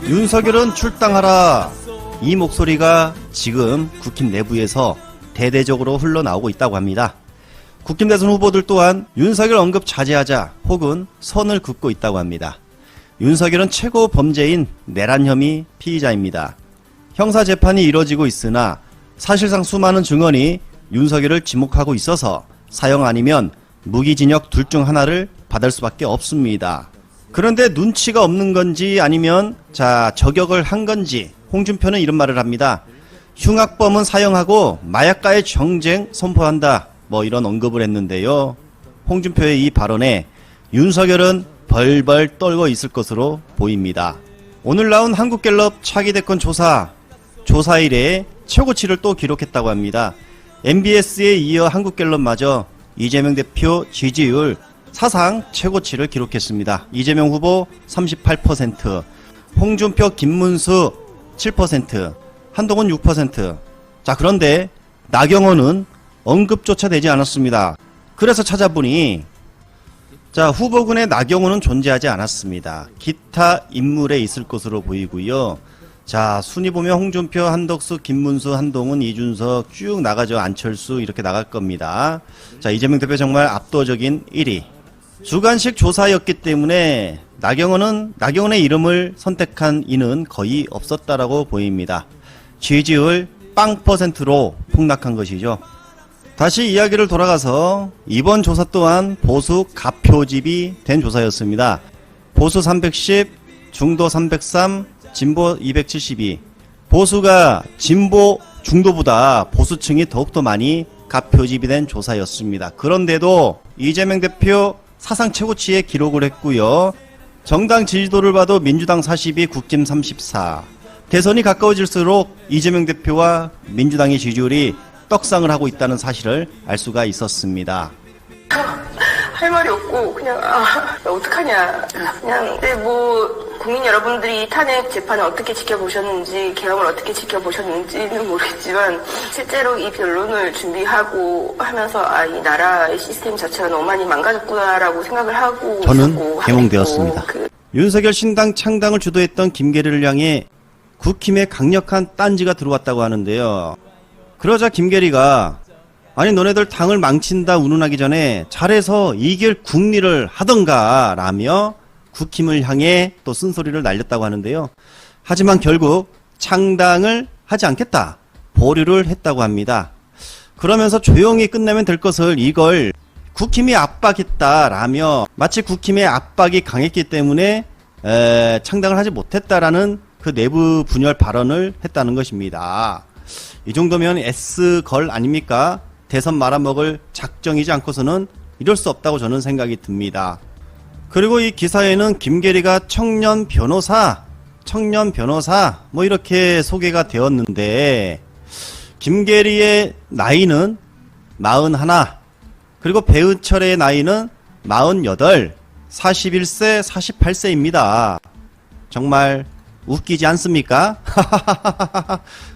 윤석열은 출당하라. 이 목소리가 지금 국힘 내부에서 대대적으로 흘러나오고 있다고 합니다. 국힘 대선 후보들 또한 윤석열 언급 자제하자 혹은 선을 긋고 있다고 합니다. 윤석열은 최고 범죄인 내란 혐의 피의자입니다. 형사재판이 이뤄지고 있으나 사실상 수많은 증언이 윤석열을 지목하고 있어서 사형 아니면 무기징역 둘 중 하나를 받을 수밖에 없습니다. 그런데 눈치가 없는 건지 아니면 저격을 한 건지 홍준표는 이런 말을 합니다. 흉악범은 사형하고 마약과의 정쟁 선포한다. 뭐 이런 언급을 했는데요. 홍준표의 이 발언에 윤석열은 벌벌 떨고 있을 것으로 보입니다. 오늘 나온 한국갤럽 차기 대권 조사 이래 최고치를 또 기록했다고 합니다. MBS에 이어 한국갤럽마저 이재명 대표 지지율 사상 최고치를 기록했습니다. 이재명 후보 38%, 홍준표, 김문수 7%, 한동훈 6%. 그런데 나경원은 언급조차 되지 않았습니다. 그래서 찾아보니 후보군에 나경원은 존재하지 않았습니다. 기타 인물에 있을 것으로 보이고요. 순위 보면 홍준표, 한덕수, 김문수, 한동훈, 이준석 쭉 나가죠. 안철수 이렇게 나갈 겁니다. 이재명 대표 정말 압도적인 1위. 주관식 조사였기 때문에 나경원의 이름을 선택한 이는 거의 없었다라고 보입니다. 지지율 0%로 폭락한 것이죠. 다시 이야기를 돌아가서 이번 조사 또한 보수 가표집이 된 조사였습니다. 보수 310, 중도 303, 진보 272. 보수가 진보 중도보다 보수층이 더욱더 많이 가표집이 된 조사였습니다. 그런데도 이재명 대표 사상 최고치의 기록을 했고요. 정당 지지도를 봐도 민주당 42, 국힘 34. 대선이 가까워질수록 이재명 대표와 민주당의 지지율이 떡상을 하고 있다는 사실을 알 수가 있었습니다. 할 말이 없고 그냥 어떡하냐. 그냥 국민 여러분들이 탄핵 재판을 어떻게 지켜보셨는지, 계엄을 어떻게 지켜보셨는지는 모르겠지만 실제로 이 변론을 준비하고 하면서 이 나라의 시스템 자체가 너무 많이 망가졌구나라고 생각을 하고 저는 개몽되었습니다. 윤석열 신당 창당을 주도했던 김계리를 향해 국힘의 강력한 딴지가 들어왔다고 하는데요. 그러자 김계리가 너네들 당을 망친다 운운하기 전에 잘해서 이길 국리를 하던가 라며 국힘을 향해 또 쓴소리를 날렸다고 하는데요. 하지만 결국 창당을 하지 않겠다, 보류를 했다고 합니다. 그러면서 조용히 끝내면 될 것을 이걸 국힘이 압박했다라며 마치 국힘의 압박이 강했기 때문에 창당을 하지 못했다라는 그 내부 분열 발언을 했다는 것입니다. 이 정도면 S걸 아닙니까? 대선 말아먹을 작정이지 않고서는 이럴 수 없다고 저는 생각이 듭니다. 그리고 이 기사에는 김계리가 청년 변호사 뭐 이렇게 소개가 되었는데 김계리의 나이는 41, 그리고 배은철의 나이는 48, 41세, 48세입니다. 정말 웃기지 않습니까?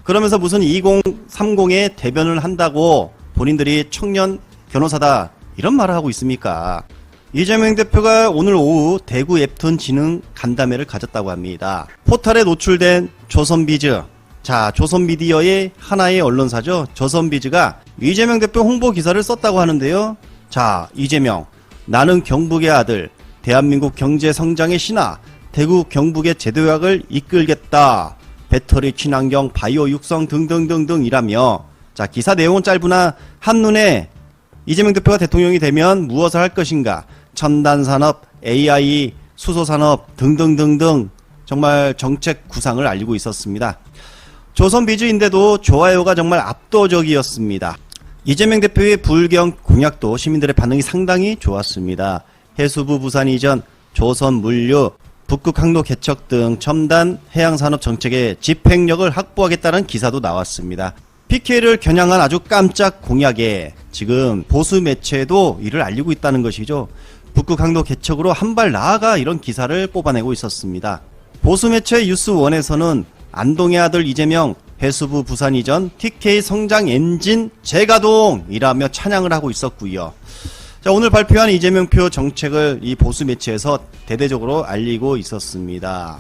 그러면서 무슨 2030의 대변을 한다고 본인들이 청년 변호사다 이런 말을 하고 있습니까? 이재명 대표가 오늘 오후 대구 앱톤 지능 간담회를 가졌다고 합니다. 포털에 노출된 조선비즈, 조선미디어의 하나의 언론사죠. 조선비즈가 이재명 대표 홍보 기사를 썼다고 하는데요. 이재명, 나는 경북의 아들, 대한민국 경제 성장의 신화, 대구 경북의 제도약을 이끌겠다. 배터리, 친환경, 바이오 육성 등등등등 이라며 기사 내용은 짧으나 한눈에 이재명 대표가 대통령이 되면 무엇을 할 것인가, 첨단산업, AI, 수소산업 등등등등 정말 정책 구상을 알리고 있었습니다. 조선비즈인데도 좋아요가 정말 압도적이었습니다. 이재명 대표의 불경 공약도 시민들의 반응이 상당히 좋았습니다. 해수부 부산 이전, 조선물류, 북극 항로 개척 등 첨단 해양산업 정책의 집행력을 확보하겠다는 기사도 나왔습니다. PK를 겨냥한 아주 깜짝 공약에 지금 보수 매체도 이를 알리고 있다는 것이죠. 북극 항로 개척으로 한 발 나아가 이런 기사를 뽑아내고 있었습니다. 보수 매체 뉴스원에서는 안동의 아들 이재명, 해수부 부산 이전, TK 성장 엔진 재가동이라며 찬양을 하고 있었고요. 오늘 발표한 이재명표 정책을 이 보수 매체에서 대대적으로 알리고 있었습니다.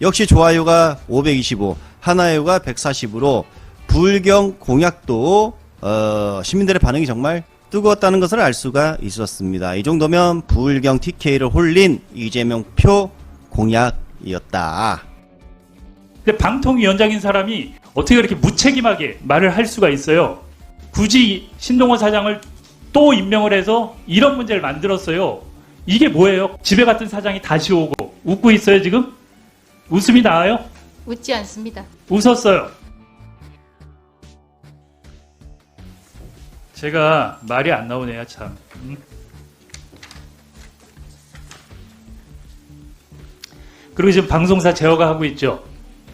역시 좋아요가 525, 하나요가 140으로 부울경 공약도 시민들의 반응이 정말 뜨거웠다는 것을 알 수가 있었습니다. 이 정도면 부울경 TK를 홀린 이재명 표 공약이었다. 근데 방통위원장인 사람이 어떻게 그렇게 무책임하게 말을 할 수가 있어요? 굳이 신동호 사장을 또 임명을 해서 이런 문제를 만들었어요. 이게 뭐예요? 집에 갔던 사장이 다시 오고 웃고 있어요 지금? 웃음이 나와요? 웃지 않습니다. 웃었어요. 제가 말이 안 나오네요 참. 그리고 지금 방송사 제어가 하고 있죠.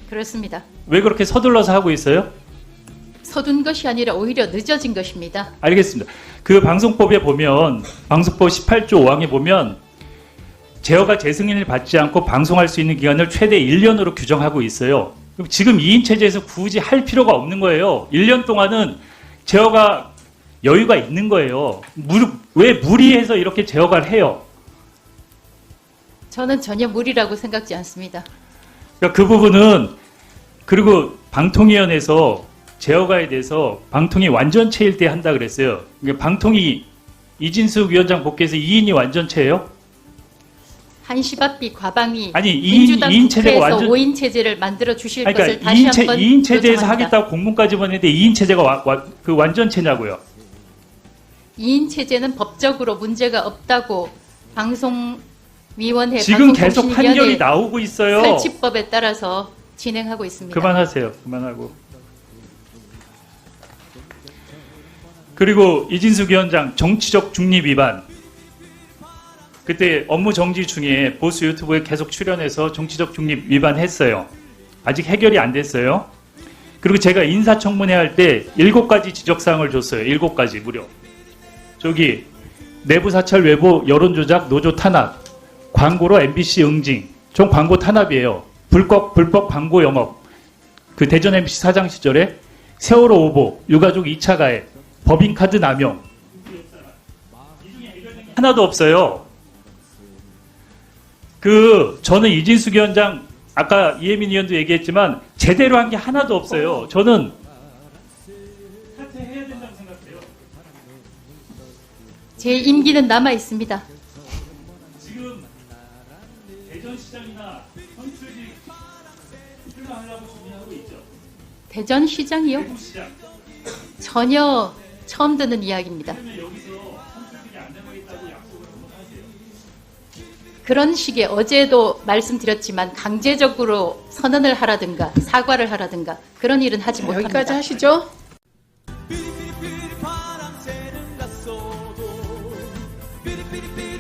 그렇습니다. 왜 그렇게 서둘러서 하고 있어요? 서둔 것이 아니라 오히려 늦어진 것입니다. 알겠습니다. 그 방송법에 보면 방송법 18조 5항에 보면 제어가 재승인을 받지 않고 방송할 수 있는 기간을 최대 1년으로 규정하고 있어요. 그럼 지금 2인 체제에서 굳이 할 필요가 없는 거예요. 1년 동안은 제어가 여유가 있는 거예요. 왜 무리해서 이렇게 제어가 해요? 저는 전혀 무리라고 생각지 않습니다. 그러니까 그 부분은 그리고 방통위원회에서 제어가에 대해서 방통위 완전체일 때 한다 그랬어요. 그러니까 방통위 이진숙 위원장 복귀해서 2인이 완전체예요? 한시바삐 과방위 아니, 민주당 2인 체제가 국회에서 완전 5인 체제를 만들어 주실 것을 그러니까 다시 한번 2인 체제에서 요청합니다. 하겠다고 공문까지 보냈는데 2인 체제가 그 완전체냐고요. 2인 체제는 법적으로 문제가 없다고 방송위원회 지금 계속 판결이 방송통신위원회 나오고 있어요. 설치법에 따라서 진행하고 있습니다. 그만하세요. 그만하고. 그리고 이진숙 위원장 정치적 중립 위반. 그때 업무 정지 중에 보수 유튜브에 계속 출연해서 정치적 중립 위반했어요. 아직 해결이 안 됐어요. 그리고 제가 인사청문회 할 때 7가지 지적사항을 줬어요. 7가지 무려. 저기 내부 사찰, 외부 여론조작, 노조 탄압, 광고로 MBC 응징, 총 광고 탄압이에요. 불법 광고 영업, 그 대전 MBC 사장 시절에 세월호 오보, 유가족 2차 가해, 법인카드 남용, 하나도 없어요. 저는 이진숙 위원장, 아까 이혜민 의원도 얘기했지만 제대로 한 게 하나도 없어요. 저는 사퇴해야 된다고 생각해요. 제 임기는 남아 있습니다. 지금 대전시장이나 선출직 출마하려고 준비하고 있죠. 대전시장이요? 대구시장. 전혀 처음 듣는 이야기입니다. 그러면 여기서 선출직이 안 되겠다고 약속을 한번 하세요. 그런 식의 어제도 말씀드렸지만 강제적으로 선언을 하라든가 사과를 하라든가 그런 일은 하지 못합니다. 여기까지 하시죠. 삐리삐리삐리 바람 새는 갔어도 삐리삐리삐리